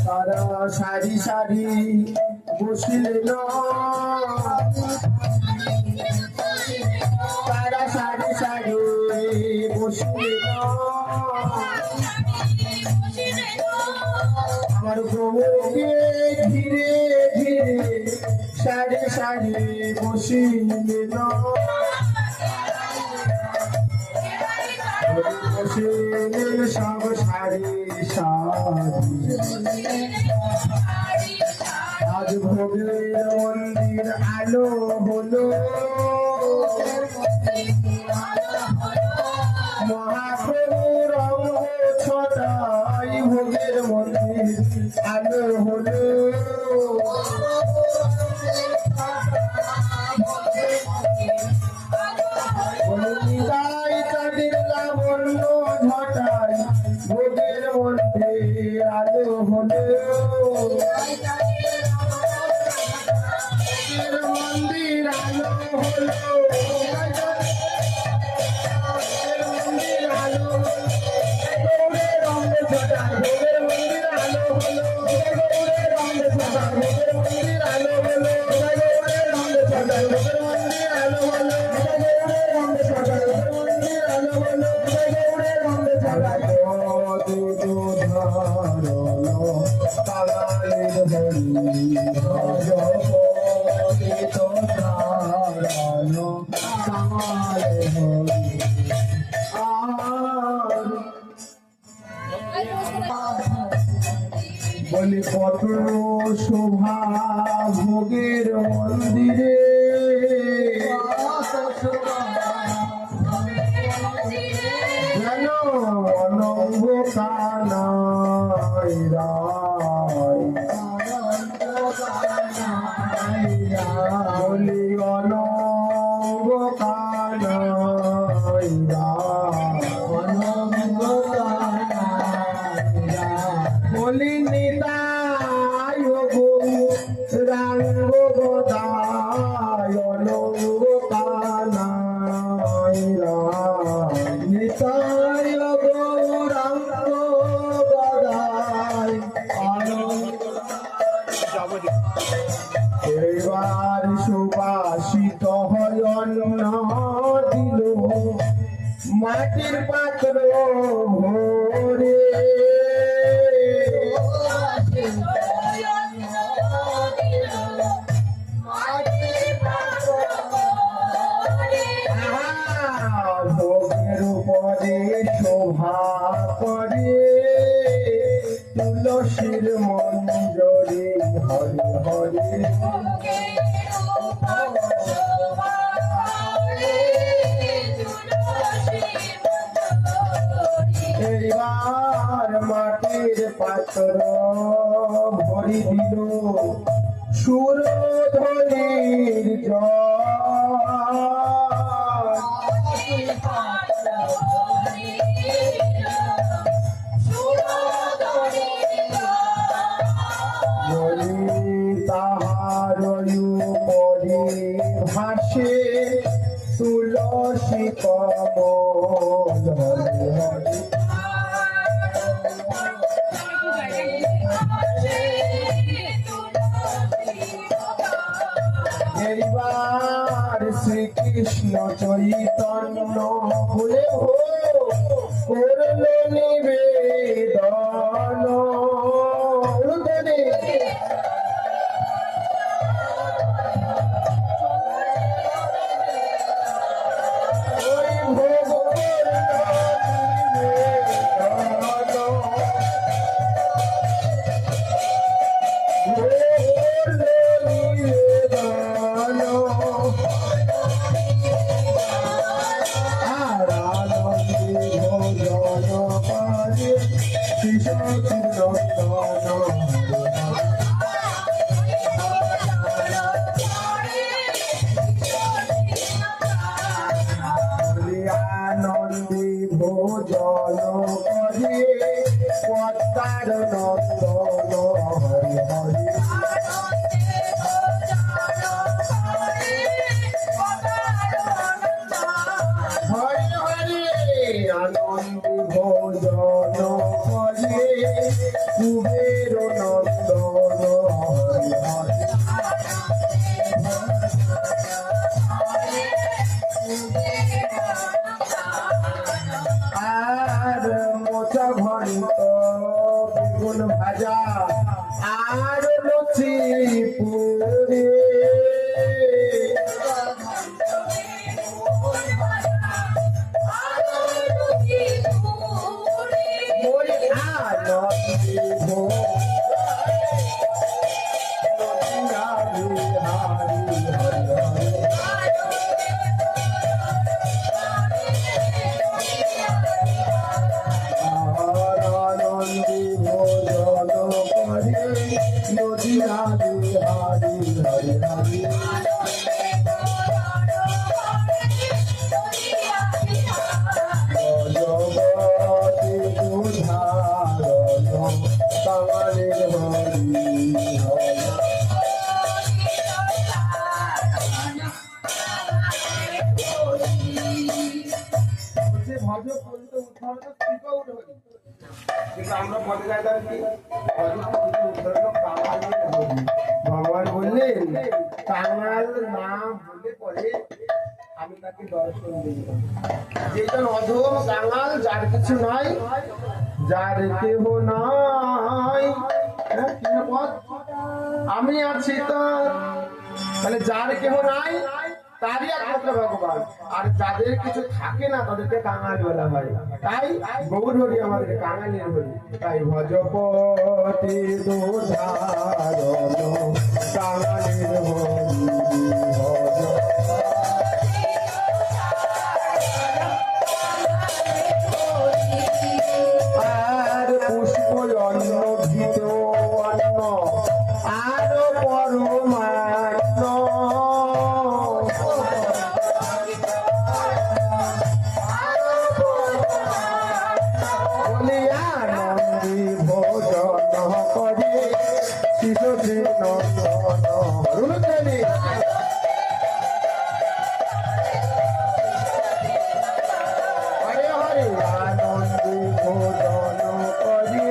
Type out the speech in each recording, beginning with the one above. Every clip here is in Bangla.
তারা সারি সারি বসিলেন, তারা সারি সারি বসিলেন, আমার প্রভুকে ধীরে ধীরে সারি সারি বসিলেন, বসিলেন সব সারি সারি। আজ ভোগের মন্দির আলো হলো, মহাপ্রভুর অঙ্গ ছটাই ভোগের মন্দির আলো হলো। তাদের লাবণ্য ঝটাই ভোগের মন্দির আলো হলো, মন্দির আলো হলো, মন্দির আলো রঙে ছটাই ভোগের মন্দির আলো হলো, রঙে ছটাই ভোগের মন্দির আলো হলো, রঙে ছটাই ভোগের মন্দির আলো হলো, রঙে ছটাই ভোগের মন্দির আলো হলো, রঙে ছটাই বলি কত শোভা ভোগের মন্দিরে, যেন অনঙ্গ কানাই রায়, বলি অনঙ্গ কানাই রায়, বলি নিতাই রাঙ্গ গদায় অনঙ্গ কানাই রায়, নিতাই গৌরাঙ্গ গদায় অনঙ্গ। এবার সুবাসিত হয় অন্ন দিল মাটির পাত্র ভরে, ভোগের উপরে শোভা করে তুলসীর মঞ্জরি হরে হরে, এইবার মাটির পাত্র ভরি দিল সুরধ্বনির জল, তাহার উপরে ভাসে তুলসী কমল হরে হরে, এইবার শ্রীকৃষ্ণ চৈতন্য ভুলে করল নিবেদন, ভোজন করে পদ্মার নন্দন হরি হরি হরি হরি আনন্দ ভোজন করে কুবের নন্দন হরি হরি আর মোচা ঘন্ট বেগুন ভাজা আর লুচি পুরি মোরে আনন্দি হারি হারি হরি আনন্দি ভোজন করে নদী হারি হারি হরি হরি জগতি উদাহরণ কামালের হরি হরি ভজ বলতে উদাহরণ স্ত্রীকে উঠে কিন্তু আমরা পদে যাই কি ভগবান বললেন কাঙাল না বলে পরে আমি তাকে দর্শন দিই যেজন অধম কাঙাল যার কিছু নাই যার কেহ নাই আমি আছি তো তাহলে যার কেহ নাই তারই একমাত্র ভগবান আর যাদের কিছু থাকে না তাদেরকে কাঙাল বলা হয় তাই গৌর হরি আমাদের কাঙালের হরি তাই ভজপতি দুধারণ কাঙালের হরি আর পুষ্প অন্ন ভিত অন্ন আর পরমান্ন আনন্দি ভোজন করে শিশুটি নন্দন রুলুচালি হরে হরে আনন্দি ভোজন করে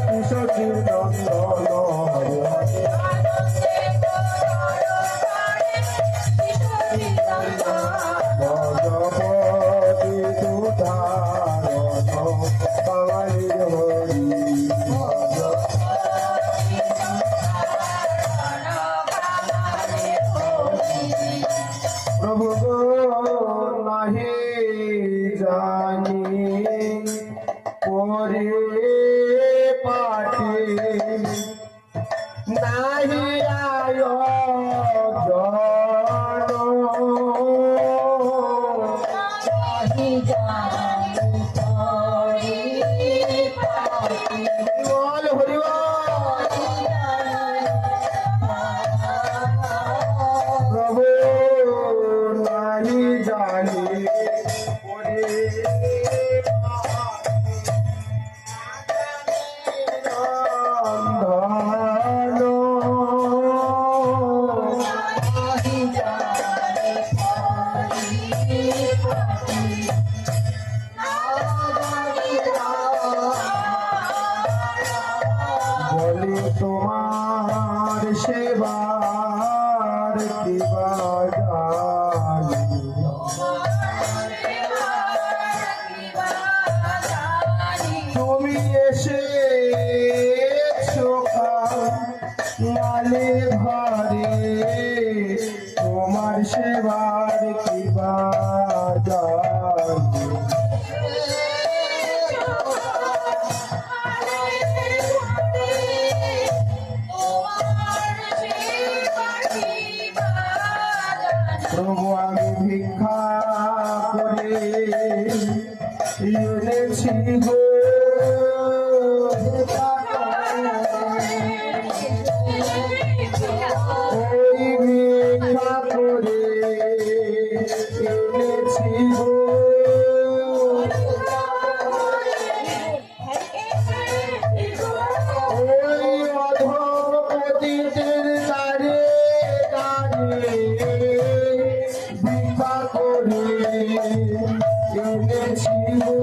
শিশুটি নন্দন হরে হরে ভজপতি দুধারণ কাঙালের হরি প্রভু গো নাহি জানি পরে পাটি নাহি আয়োজন বল হরি প্রভু নাহি জানি পরে বলি তোমার সেবার কিবা জানি তুমি এসেছো কালে ঘরে তোমার সেবার কিবা জানি প্রভু আমি ভিক্ষা করে এনেছি গো ওই ভিক্ষা করে এনেছি গো এনেছি গো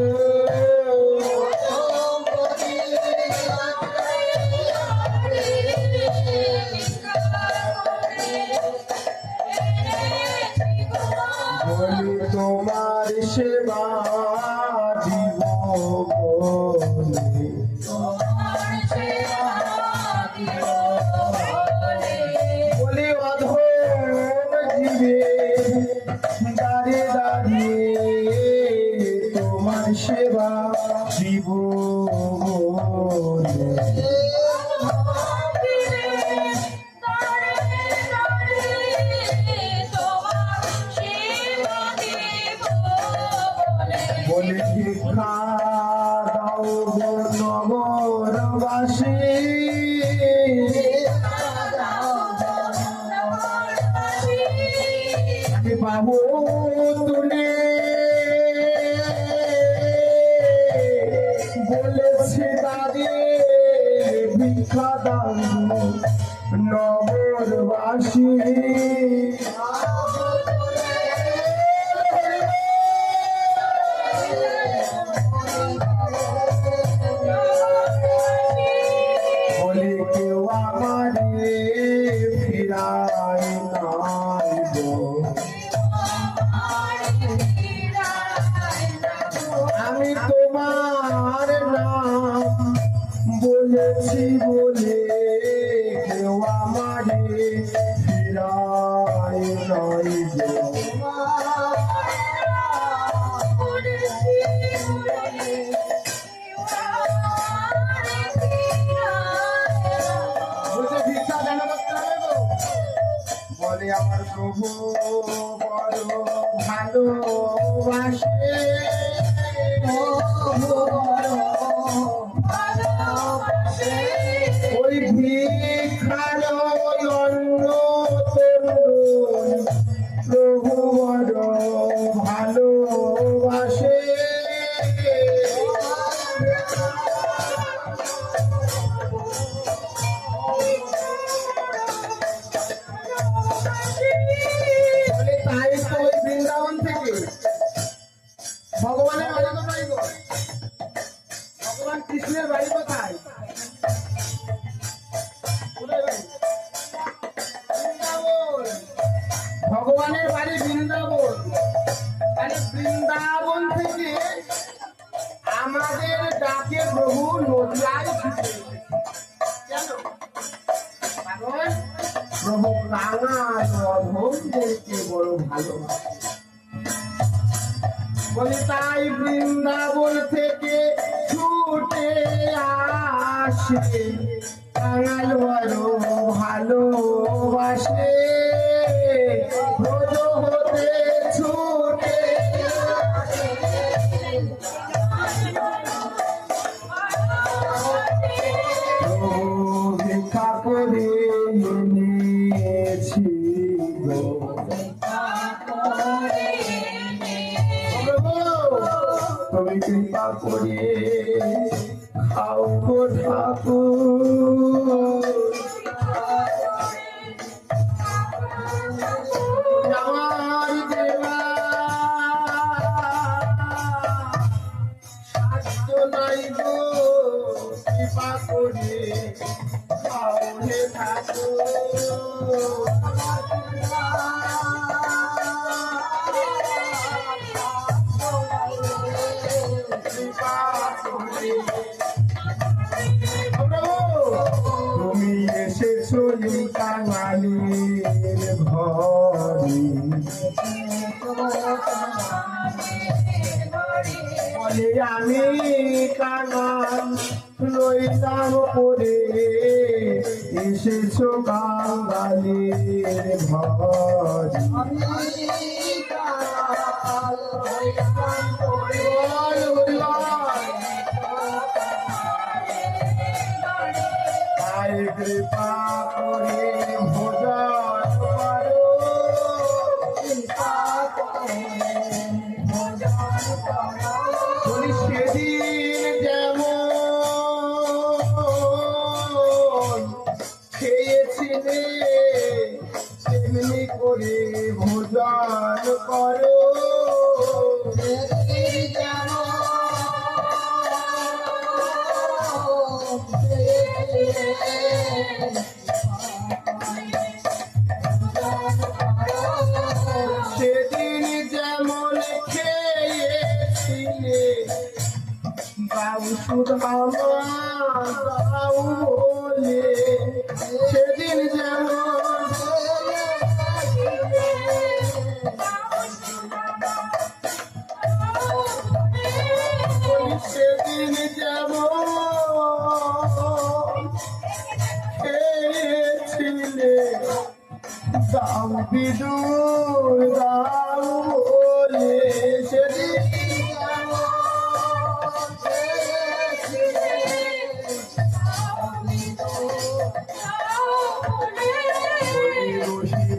বলি তোমার সেবা দিব বলে বলি অধম জীবে দাঁড়িয়ে দাঁড়িয়ে তোমার সেবা দিব বলে বলে ভিক্ষা দাও গো নগরবাসী আমি পাবো তুলে বলেছি দাঁড়িয়ে ভিক্ষা দাও নগরবাসী বলে কেউ আমারে ফিরায় নাই গো আমি তোমার নাম বলেছি বলে কেউ আমারে ফিরায় নাই গো বলে আমার প্রভু বড় ভালোবাসে ওই ভিক্ষার অন্য তরুণ প্রভু বড় ভালোবাসে তাই তো ওই বৃন্দাবন থেকে ভগবানের বাড়ি কোথায় গো? ভগবান কৃষ্ণের বাড়ি কোথায়? বৃন্দাবন। ভগবানের বাড়ি বৃন্দাবন। তাহলে বৃন্দাবন থেকে আমাদের ডাকে প্রভু নদিয়ায় ছুটে এসেছে। কেন? কারণ প্রভু কাঙাল অধমদেরকে বড় ভালোবাসে। বলে তাই বৃন্দাবন থেকে ছুটে আসে কাঙাল বড় ভালোবাসে ব্রজ হতে ছুটে ভিক্ষা করে এনেছি গো তুমি কৃপা করে খাও গো ঠাকুর আমার দেওয়া সাধ্য নাই গো কৃপা করে খাও হে ঠাকুর তুমি এসেছো কাঙালির ঘরে বলে আমি কাঙাল লইলাম করে এসেছো কাঙালির ঘরে কৃপা করে ভোজন করো বলি সেদিন যেমন খেয়েছিলে তেমনি করে ভোজন করো দাও সুধা দাও বলে সেদিন যেমন সেদিন যেমন খেয়েছিলে দাও বিদুর দাও বলে সেদিন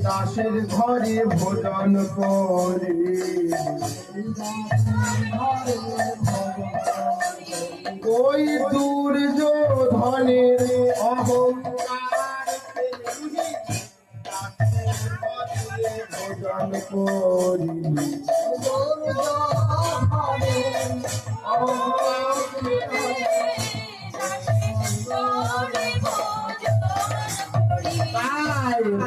দাসের ঘরে ভোজন করে ওই দুর্যোধনের অহংকার ভোজন করি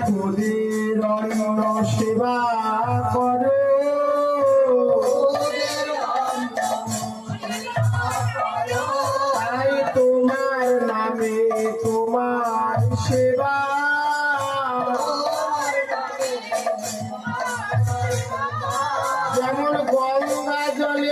তোদের অন্ন সেবা করো তাই তোমার নামে তোমার সেবা যেমন গঙ্গা জলে